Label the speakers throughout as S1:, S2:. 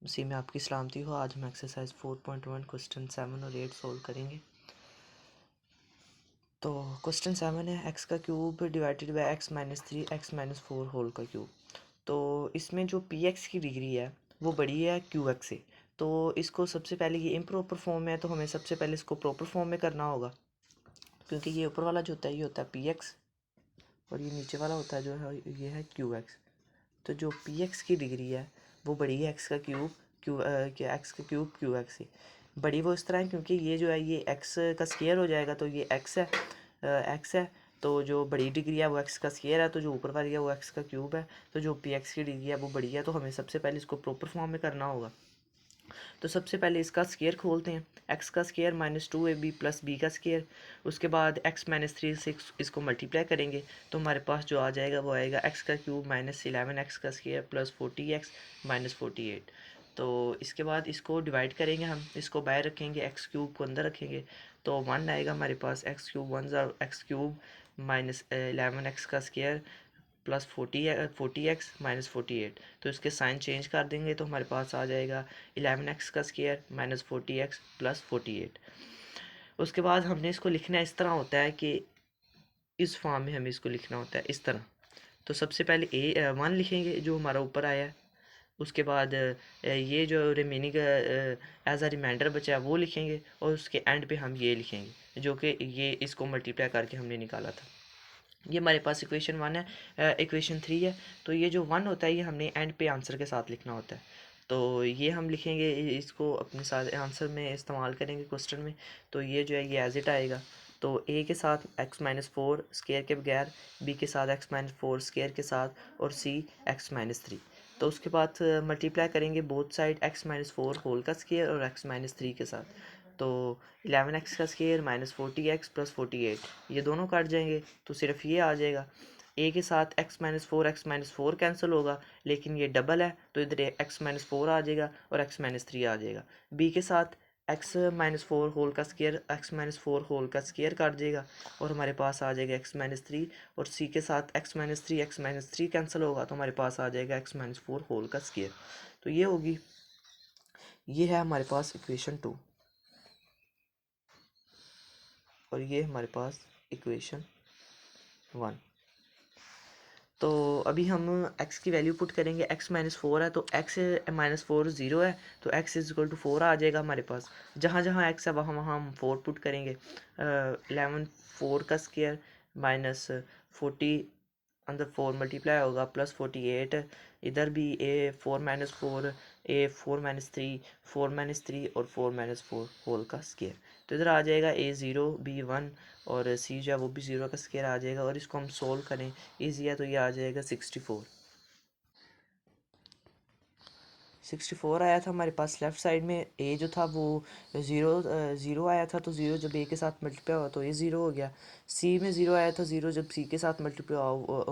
S1: उसी में आपकी सलामती हो। आज हम एक्सरसाइज 4.1 क्वेश्चन 7 और 8 सोल्व करेंगे। तो क्वेश्चन 7 है एक्स का cube divided by x-3 x-4 whole का क्यूब। तो इसमें जो पी एक्स की डिग्री है वो बड़ी है क्यू एक्स से। तो इसको सबसे पहले ये इम्प्रॉपर फॉर्म में है, तो हमें सबसे पहले इसको प्रॉपर फॉर्म में करना होगा, क्योंकि ये ऊपर वाला जो होता है ये होता है पी एक्स और ये नीचे वाला होता है जो है ये है क्यू एक्स। तो जो पी एक्स की डिग्री है वो बड़ी है एक्स का क्यूब एक्स का क्यूब क्यू एक्स से। बड़ी वो इस तरह है क्योंकि ये जो है ये एक्स का स्केयर हो जाएगा, तो ये एक्स है, एक्स है। तो जो बड़ी डिग्री है वो एक्स का स्केयर है, तो जो ऊपर वाली है वो एक्स का क्यूब है। तो जो पी एक्स की डिग्री है वो बड़ी है, तो हमें सबसे पहले इसको प्रॉपर फॉर्म में करना होगा। तो सबसे पहले इसका स्केयर खोलते हैं, एक्स का स्केयर -2ab प्लस बी का स्केयर। उसके बाद x-3 से इसको मल्टीप्लाई करेंगे, तो हमारे पास जो आ जाएगा वो आएगा एक्स का क्यूब -11 एक्स का स्केयर प्लस 40x -48। तो इसके बाद इसको डिवाइड करेंगे, हम इसको बाहर रखेंगे, एक्स क्यूब को अंदर रखेंगे, तो 1 आएगा हमारे पास। X cube 1 x cube -11 x का स्केयर प्लस 40x -48। तो इसके साइन चेंज कर देंगे, तो हमारे पास आ जाएगा 11x का स्केयर -40x प्लस 48। उसके बाद हमने इसको लिखना इस तरह होता है कि इस फॉर्म में हमें इसको लिखना होता है इस तरह। तो सबसे पहले वन लिखेंगे जो हमारा ऊपर आया है। उसके बाद ये जो रिमेनिंग एज अ रिमाइंडर बचा है वो लिखेंगे, और उसके एंड पे हम ये लिखेंगे जो कि ये इसको मल्टीप्लाई करके हमने निकाला था। ये हमारे पास इक्वेशन 1 है। इक्वेशन 3 है। तो ये जो 1 होता है ये हमने एंड पे आंसर के साथ लिखना होता है। तो ये हम लिखेंगे, इसको अपने साथ आंसर में इस्तेमाल करेंगे क्वेश्चन में। तो ये जो है ये एज इट आएगा। तो ए के साथ x-4 स्केयर के बगैर, बी के साथ x-4 स्केयर के साथ, और सी x-3। तो उसके बाद मल्टीप्लाई करेंगे बोथ साइड x-4 होल का स्केयर और x-3 के साथ। तो 11x का स्केयर -40x प्लस 48, ये दोनों काट जाएंगे तो सिर्फ ये आ जाएगा। ए के साथ x-4 कैंसिल होगा, लेकिन ये डबल है तो इधर x-4 आ जाएगा और x-3 आ जाएगा। बी के साथ x-4 होल का स्केयर x-4 होल का स्केयर काट जाएगा और हमारे पास आ जाएगा x-3। और सी के साथ x-3 कैंसिल होगा तो हमारे पास आ जाएगा x-4 होल का स्केयर। तो ये होगी, ये है हमारे पास इक्वेशन 2 और ये हमारे पास इक्वेशन 1। तो अभी हम x की वैल्यू पुट करेंगे, x-4 है तो x-4 0 है, तो x इज इक्वल टू 4 आ जाएगा हमारे पास। जहाँ जहाँ x है वहाँ वहाँ हम 4 पुट करेंगे। 11 4 का स्केयर -40 अंदर 4 मल्टीप्लाई होगा प्लस 48। इधर भी a4 4 और 4 होल का स्केयर। तो इधर आ जाएगा a0 b1 और सी जो है वो भी 0 का स्केयर आ जाएगा। और इसको हम सोल्व करें ईजी है तो ये आ जाएगा 64 आया था हमारे पास। लेफ्ट साइड में ए जो था वो ज़ीरो आया था, तो ज़ीरो जब ए के साथ मल्टीप्लाई हुआ तो ये ज़ीरो हो गया। सी में ज़ीरो आया था, ज़ीरो जब सी के साथ मल्टीप्लाई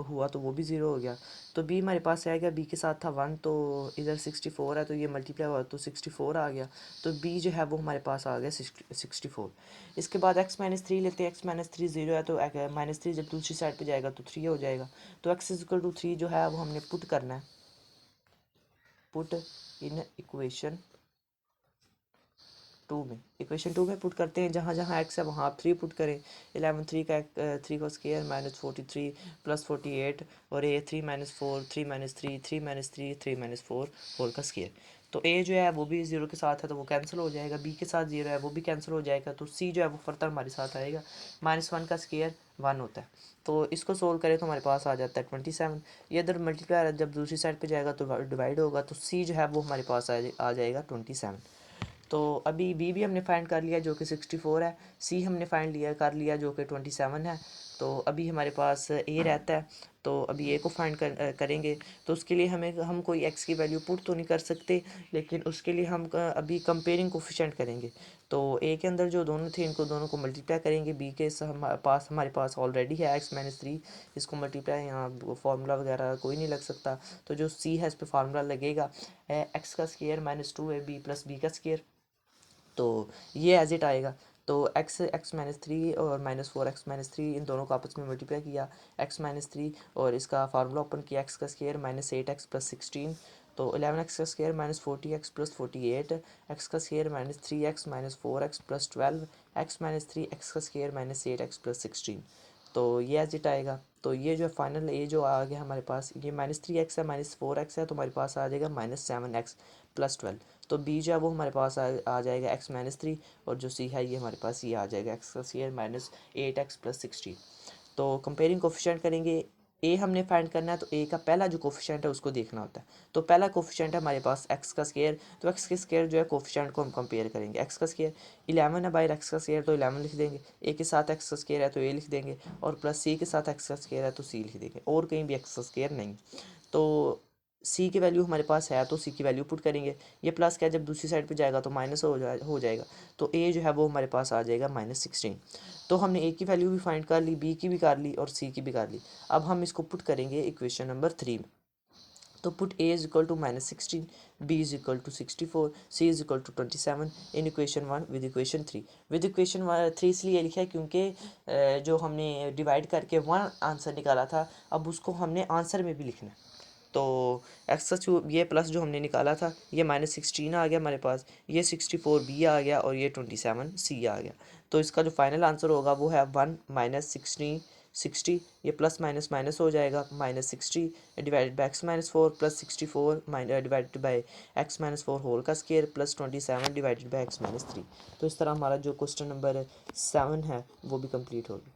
S1: हुआ तो वो भी ज़ीरो हो गया। तो बी हमारे पास आएगा, बी के साथ था 1, तो इधर 64 है तो ये मल्टीप्लाई हुआ तो 64 आ गया। तो बी जो है वो हमारे पास आ गया 64। इसके बाद x-3 लेते हैं, x-3 ज़ीरो है तो -3 जब दूसरी साइड पर जाएगा तो 3 हो जाएगा। तो x इज इक्वल टू 3 जो है वो हमने पुट करना है, पुट इन इक्वेशन टू में पुट करते हैं। जहाँ जहाँ x है वहाँ आप 3 पुट करें। 11 3 का स्केयर -43 प्लस 48 और a 3-4 3 होल का स्केयर। तो a जो है वो भी 0 के साथ है तो वो कैंसिल हो जाएगा, b के साथ 0 है वो भी कैंसिल हो जाएगा, तो c जो है वो फर्दर हमारे साथ आएगा। -1 का स्केयर 1 होता है। तो इसको सोल्व करें तो हमारे पास आ जाता है 27। ये इधर मल्टीप्लाई जब दूसरी साइड पे जाएगा तो डिवाइड होगा, तो c जो है वो हमारे पास आ जाएगा 27। तो अभी बी भी हमने फाइंड कर लिया जो कि 64 है, सी हमने फाइंड कर लिया जो कि 27 है। तो अभी हमारे पास ए रहता है, तो अभी ए को फाइंड करेंगे। तो उसके लिए हम कोई एक्स की वैल्यू पुट तो नहीं कर सकते, लेकिन उसके लिए हम अभी कंपेयरिंग कोफिशिएंट करेंगे। तो ए के अंदर जो दोनों थे इनको दोनों को मल्टीप्लाई करेंगे, बी के हमारे पास ऑलरेडी है x-3, इसको मल्टीप्लाई यहाँ फार्मूला वगैरह कोई नहीं लग सकता। तो जो सी है इस पर फार्मूला लगेगा, एक्स का स्केयर -2ab प्लस बी का स्केयर। तो ये एज इट आएगा। तो x-3 और -4 x-3 इन दोनों को आपस में मल्टीप्लाई किया, x-3 और इसका फार्मूला ओपन किया, x का स्केयर -8x प्लस 16 तो 11x का square minus 40x plus 48, x का square minus 3x minus 4x plus 12, x minus 3x का स्क्वायर माइनस 8x प्लस 16। तो ये एज इट आएगा। तो ये जो फाइनल ये जो आ गया हमारे पास, ये माइनस 3x है माइनस 4x है, तो हमारे पास आ जाएगा माइनस 7x प्लस 12। तो बी जो है वो हमारे पास आ जाएगा x माइनस 3, और जो सी है ये हमारे पास ये आ जाएगा एक्स का स्क्वायर माइनस 8x प्लस 16। तो कंपेयरिंग कोफिशिएंट करेंगे, ए हमने फाइंड करना है, तो ए का पहला जो कोफिशिएंट है उसको देखना होता है। तो पहला कोफिशिएंट है हमारे पास एक्स का स्क्वायर, तो एक्स के स्क्वायर जो है कोफिशिएंट को हम कंपेयर करेंगे। एक्स का स्क्वायर 11 है बाई एक्स का स्क्वायर, तो 11 लिख देंगे। ए के साथ एक्स का स्क्वायर है तो ए लिख देंगे, और प्लस सी के साथ एक्स का स्क्वायर है तो सी लिख देंगे, और कहीं भी एक्स का स्क्वायर नहीं। तो सी की वैल्यू हमारे पास है तो सी की वैल्यू पुट करेंगे। ये प्लस क्या, जब दूसरी साइड पे जाएगा तो माइनस हो जाएगा। तो ए जो है वो हमारे पास आ जाएगा माइनस 16। तो हमने ए की वैल्यू भी फाइंड कर ली, बी की भी कर ली, और सी की भी कर ली। अब हम इसको पुट करेंगे इक्वेशन नंबर 3 में। तो put A is equal to minus 16, B is equal to 64, C is equal to 27 in equation 1 with equation 3। With equation 3 इसलिए लिखा है क्योंकि जो हमने डिवाइड करके 1 आंसर निकाला था, अब उसको हमने आंसर में भी लिखना है। तो एक्स ये प्लस जो हमने निकाला था ये माइनस 16 आ गया हमारे पास, ये 64 बी आ गया, और ये 27 सी आ गया। तो इसका जो फाइनल आंसर होगा वो है 1 माइनस 16 60, ये प्लस माइनस माइनस हो जाएगा, minus 60 divided by x minus 4 plus 64 divided by x minus 4 whole का square plus 27 divided by x minus 3। तो इस तरह हमारा जो क्वेश्चन नंबर 7 है वो भी कंप्लीट हो गया।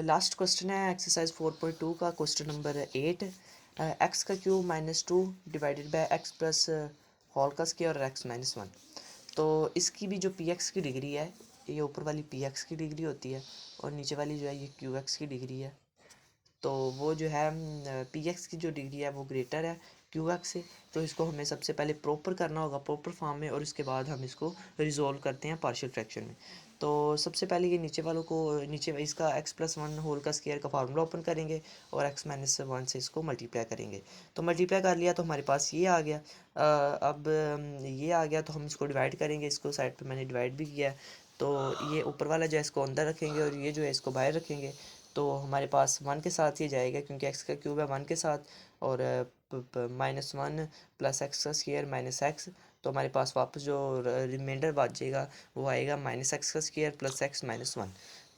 S1: लास्ट क्वेश्चन है एक्सरसाइज 4.2 का क्वेश्चन नंबर 8। एक्स का cube minus 2 divided by x plus whole का स्क्वायर और एक्स माइनस 1। तो इसकी भी जो पी एक्स की डिग्री है, ये ऊपर वाली पी एक्स की डिग्री होती है, और नीचे वाली जो है ये क्यू एक्स की डिग्री है। तो वो जो है पी एक्स की जो डिग्री है वो ग्रेटर है क्यू एक्स से। तो इसको हमें सबसे पहले प्रॉपर करना होगा प्रॉपर फॉर्म में, और उसके बाद हम इसको रिजोल्व करते हैं पार्शियल फ्रैक्शन में। तो सबसे पहले ये नीचे वालों को, नीचे इसका एक्स प्लस 1 होल का स्क्वायर का फार्मूला ओपन करेंगे, और एक्स माइनस 1 से इसको मल्टीप्लाई करेंगे। तो मल्टीप्लाई कर लिया तो हमारे पास ये आ गया। अब ये आ गया तो हम इसको डिवाइड करेंगे, इसको साइड पे मैंने डिवाइड भी किया है। तो ये ऊपर वाला जो है इसको अंदर रखेंगे, और ये जो है इसको बाहर रखेंगे। तो हमारे पास 1 के साथ ये जाएगा क्योंकि एक्स का क्यूब है 1 के साथ, और माइनस 1 प्लस एक्स का स्क्वायर माइनस एक्स। तो हमारे पास वापस जो रिमाइंडर बचेगा वो आएगा माइनस एक्स का स्क्वायर प्लस एक्स माइनस 1।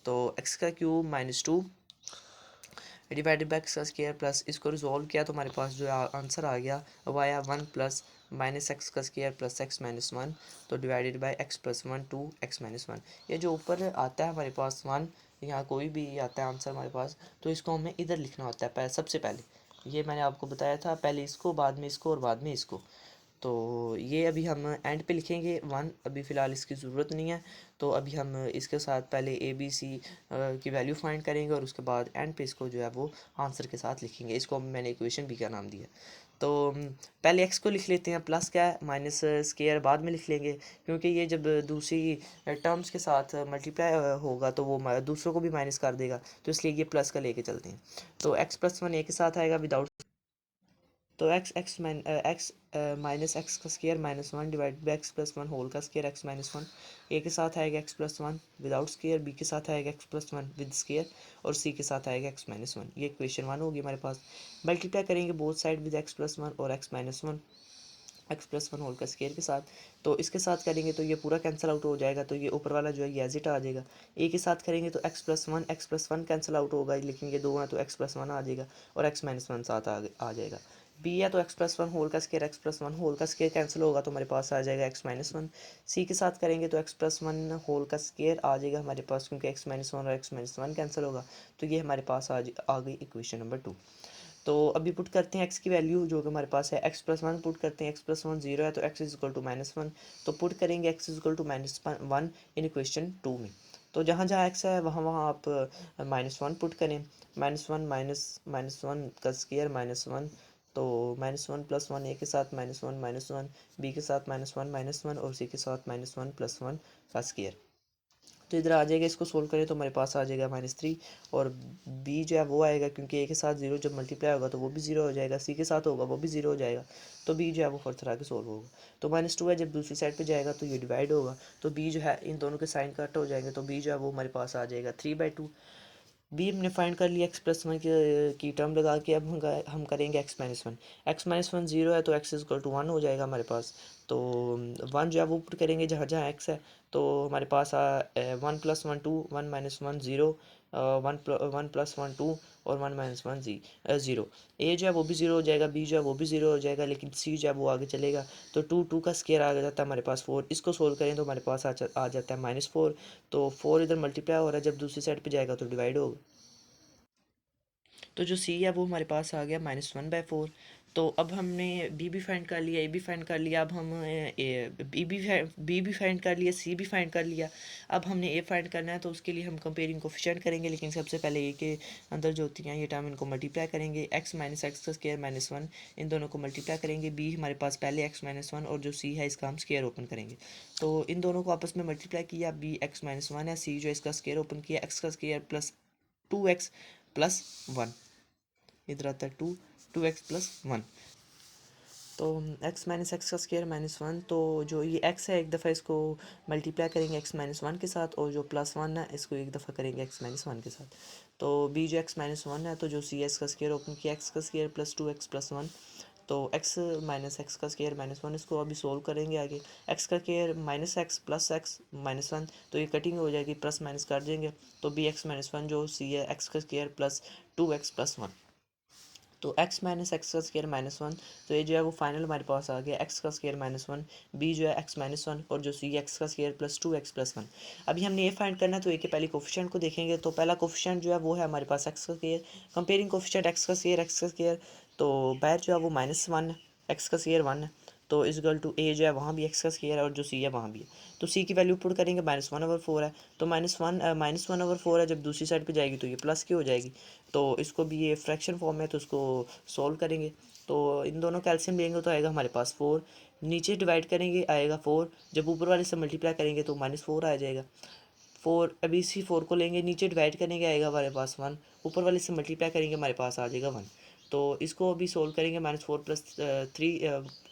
S1: तो एक्स का क्यूब -2 डिवाइडेड बाई एक्स का स्क्वायर प्लस, इसको रिजॉल्व किया तो हमारे पास जो आंसर आ गया वो आया 1 प्लस माइनस एक्स का स्क्वायर प्लस एक्स माइनस 1। तो divided by x plus 1 2 x minus 1। ये जो ऊपर आता है हमारे पास 1, यहाँ कोई भी आता है आंसर हमारे पास, तो इसको हमें इधर लिखना होता है सबसे पहले। ये मैंने आपको बताया था, पहले इसको बाद में इसको और बाद में इसको। तो ये अभी हम एंड पे लिखेंगे 1, अभी फ़िलहाल इसकी ज़रूरत नहीं है। तो अभी हम इसके साथ पहले ए बी सी की वैल्यू फाइंड करेंगे, और उसके बाद एंड पे इसको जो है वो आंसर के साथ लिखेंगे। इसको मैंने इक्वेशन बी का नाम दिया। तो पहले एक्स को लिख लेते हैं, प्लस क्या है माइनस स्केयर बाद में लिख लेंगे, क्योंकि ये जब दूसरी टर्म्स के साथ मल्टीप्लाई होगा तो वो दूसरों को भी माइनस कर देगा, तो इसलिए ये प्लस का लेके चलते हैं। तो एक्स प्लस 1 ए के साथ आएगा विदाउट, तो एक्स माइनस एक्स का square -1 divide by x plus 1 whole का स्केयर एक्स माइनस 1। ए के साथ आएगा x plus 1 without square, B के साथ आएगा एक्स प्लस 1 विद स्केयर, और सी के साथ आएगा एक्स माइनस 1। ये इक्वेशन 1 होगी हमारे पास। मल्टीप्लाई करेंगे both side with x plus 1 और x minus 1, x plus 1 whole का स्केयर के साथ। तो इसके साथ करेंगे तो ये पूरा कैंसिल आउट हो जाएगा, तो ये ऊपर वाला जो है ये एज इट आ जाएगा। ए के साथ करेंगे तो x plus one cancel out होगा, लिखेंगे 2 है तो एक्स प्लस 1 आ जाएगा, और एक्स माइनस 1 साथ आ जाएगा। बी है तो एक्स प्लस 1 होल का स्केयर एक्स प्लस 1 होल का स्केयर कैंसिल होगा तो हमारे पास आ जाएगा एक्स माइनस 1। सी के साथ करेंगे तो एक्स प्लस 1 होल का स्केयर आ जाएगा हमारे पास, क्योंकि एक्स माइनस 1 और एक्स माइनस 1 कैंसिल होगा। तो ये हमारे पास आ गई इक्वेशन नंबर 2। तो अभी पुट करते हैं एक्स की वैल्यू जो कि हमारे पास है, एक्स प्लस 1 पुट करते हैं, एक्स प्लस 1 0 है तो एक्स इज इक्वल टू -1। तो पुट करेंगे x is equal to -1 in equation 2 में। तो जहाँ जहाँ एक्स है वहाँ वहाँ आप -1 पुट करें। -1 माइनस वन का स्केयर -1। तो -1 प्लस 1 ए के साथ -1 बी के साथ -1 और सी के साथ -1 प्लस 1 का स्केयर। तो इधर आ जाएगा, इसको सोल्व करें तो हमारे पास आ जाएगा -3, और बी जो है वो आएगा क्योंकि ए के साथ 0 जब मल्टीप्लाई होगा तो वो भी 0 हो जाएगा, सी के साथ होगा वो भी 0 हो जाएगा। तो बी जो है वो फर्दर आके सोल्व होगा। तो -2 है, जब दूसरी साइड पे जाएगा तो ये डिवाइड होगा, तो बी जो है इन दोनों के साइन कट हो जाएंगे, तो बी जो है वो हमारे पास आ जाएगा 3/2। बी हमने फाइंड कर लिया एक्स प्लस वन की टर्म लगा के। अब हम करेंगे x minus one. X minus one zero है तो एक्स इक्वल टू वन हो जाएगा हमारे पास। तो वन जो है वो पुट करेंगे जहाँ जहाँ एक्स है। तो हमारे पास one plus one two, one minus one zero, one plus one two, और one minus one zero. A जो है वो भी ज़ीरो हो जाएगा, बी जो है वो भी ज़ीरो हो जाएगा, लेकिन सी जो है वो आगे चलेगा। तो टू टू का स्केयर आ जाता है हमारे पास फोर। इसको सोल्व करें तो हमारे पास आ जाता है माइनस फोर। तो फोर इधर मल्टीप्लाई हो रहा है, जब दूसरी साइड पे जाएगा तो डिवाइड होगा। तो जो सी है वो हमारे पास आ गया -1/4। तो अब हमने बी भी फाइंड कर लिया, ए भी फाइंड कर लिया। अब हम बी भी फाइंड कर लिया, सी भी फाइंड कर लिया। अब हमने ए फाइंड करना है, तो उसके लिए हम कंपेयरिंग कोफिशिएंट करेंगे। लेकिन सबसे पहले ए के अंदर जो होती हैं ये टर्म, इनको मल्टीप्लाई करेंगे। एक्स माइनस एक्स का स्केयर माइनस वन, इन दोनों को मल्टीप्लाई करेंगे। बी हमारे पास पहले एक्स माइनस वन, और जो सी है इसका हम स्केयर ओपन करेंगे। तो इन दोनों को आपस में मल्टीप्लाई किया। बी एक्स माइनस वन है, सी जो इसका स्केयर ओपन किया, एक्स का square plus 2x plus one, इधर आता है टू एक्स प्लस वन। तो एक्स माइनस एक्स का स्केयर माइनस वन, तो जो ये एक्स है एक दफ़ा इसको मल्टीप्लाई करेंगे एक्स माइनस वन के साथ, और जो प्लस वन है इसको एक दफ़ा करेंगे एक्स माइनस वन के साथ। तो बी जो एक्स माइनस वन है, तो जो सी एक्स का स्केयर ओपन किया, एक्स का square plus 2x plus one. तो एक्स माइनस एक्स का स्केयर माइनस वन, इसको अभी सोल्व करेंगे आगे। एक्स का square minus x plus x minus one, तो ये कटिंग हो जाएगी, प्लस माइनस कर देंगे। तो बी एक्स माइनस वन जो सी है, एक्स का square plus 2x plus one. तो x माइनस एक्स का स्केयर माइनस वन, तो ये जो है वो फाइनल हमारे पास आ गया, x का स्केयर माइनस वन, बी जो है x माइनस वन, और जो सी एक्स का square plus 2x plus one. अभी हमने ये फाइंड करना है, तो ए के पहले कोफिशिएंट को देखेंगे। तो पहला कोफिशिएंट जो है वो है हमारे पास x का स्केयर। कंपेयरिंग कोफिशिएंट एक्स का स्केयर, तो बाहर जो है वो माइनस वन है, एक्स का स्केयर वन है। तो इज इक्वल टू ए जो है वहाँ भी एक्स का स्केयर है, और जो सी है वहाँ भी है। तो सी की वैल्यू पुट करेंगे, -1/4 है। तो -1/4 है, जब दूसरी साइड पे जाएगी तो ये प्लस की हो जाएगी। तो इसको भी ये फ्रैक्शन फॉर्म है, तो इसको सॉल्व करेंगे। तो इन दोनों का एलसीएम लेंगे तो आएगा हमारे पास फोर। नीचे डिवाइड करेंगे आएगा फोर, जब ऊपर वाले से मल्टीप्लाई करेंगे तो -4 आ जाएगा। फोर, अभी इसी फोर को लेंगे, नीचे डिवाइड करेंगे आएगा हमारे पास वन, ऊपर वाले से मल्टीप्लाई करेंगे हमारे पास आ जाएगा वन। तो इसको अभी सोल्व करेंगे, -4 प्लस थ्री,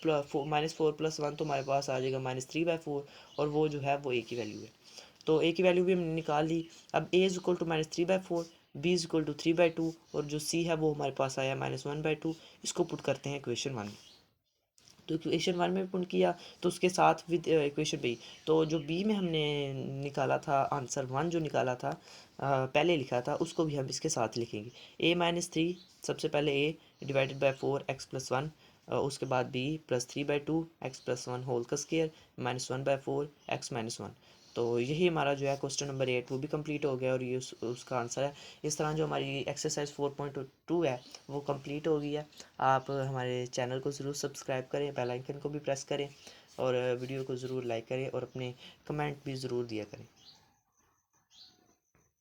S1: -4 प्लस वन, तो हमारे पास आ जाएगा -3/4। और वो जो है वो ए की वैल्यू है। तो ए की वैल्यू भी हमने निकाल ली। अब A is equal to -3/4, B is equal to 3/2, और जो सी है वो हमारे पास आया -1/2। इसको पुट करते हैं इक्वेशन वन में। तो इक्वेशन वन में पुट किया, तो उसके साथ विद इक्वेशन बी। तो जो बी में हमने निकाला था आंसर वन, जो निकाला था पहले लिखा था, उसको भी हम इसके साथ लिखेंगे। a-3, सबसे पहले a डिवाइडेड बाई 4x+1, उसके बाद b +3/2 x+1 होल का स्केयर -1/4 x-1। तो यही हमारा जो है क्वेश्चन नंबर 8 वो भी कंप्लीट हो गया, और ये उसका आंसर है। इस तरह जो हमारी एक्सरसाइज 4.2 है वो कंप्लीट हो गई है। आप हमारे चैनल को ज़रूर सब्सक्राइब करें, बेल आइकन को भी प्रेस करें, और वीडियो को ज़रूर लाइक करें, और अपने कमेंट भी ज़रूर दिया करें।